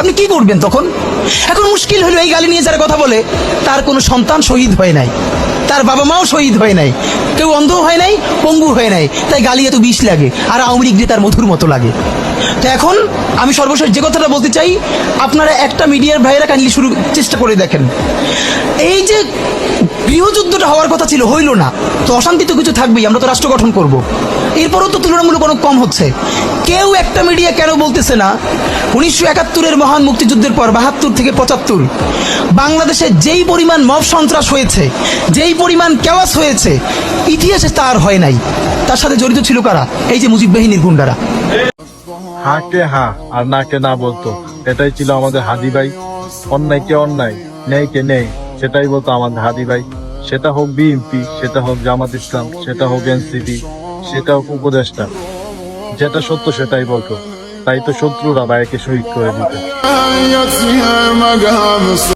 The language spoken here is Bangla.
আপনি কি করবেন তখন? এখন মুশকিল হলো, এই গালি নিয়ে যারা কথা বলে তার কোনো সন্তান শহীদ হয় নাই, তার বাবা মাও শহীদ হয় নাই, কেউ অন্ধ হয় নাই, পঙ্গু হয় নাই, তাই গালি এত বিষ লাগে, আর আওয়ামী লীগ তার মধুর মতো লাগে। তো এখন আমি সর্বশেষ যে কথাটা বলতে চাই, আপনারা একটা মিডিয়ার ভাইয়েরা কাইন্ডলি শুরু চেষ্টা করে দেখেন। এই যে গৃহযুদ্ধটা হওয়ার কথা ছিল, হইল না, তো অশান্তি তো কিছু থাকবেই, আমরা তো রাষ্ট্র গঠন করব। এরপরও তো তুলনামূলক অনেক কম হচ্ছে। কেউ একটা মিডিয়া কেন বলতেছে না 1971-এর মহান মুক্তিযুদ্ধের পর 72 থেকে 75 বাংলাদেশে যেই পরিমাণ মব সন্ত্রাস হয়েছে, যেই পরিমাণ কেওয়াস হয়েছে, ইতিহাসে তার হয় নাই। তার সাথে জড়িত ছিল কারা? এই যে মুজিব বাহিনীর গুন্ডারা। হাকে হা আর নাকে না বলতো, এটাই ছিল আমাদের হাদি ভাই। অন্যায়কে অন্যায়, ন্যায়কে ন্যায়, সেটাই বলতো আমাদের হাদি ভাই। সেটা হোক বিএনপি, সেটা হোক জামাত ইসলাম, সেটা হোক এনসিপি, সেটা হোক উপদেষ্টা, যেটা সত্য সেটাই বলতো। তাই তো শত্রুরা ভাইকে শহীদ করে দিত।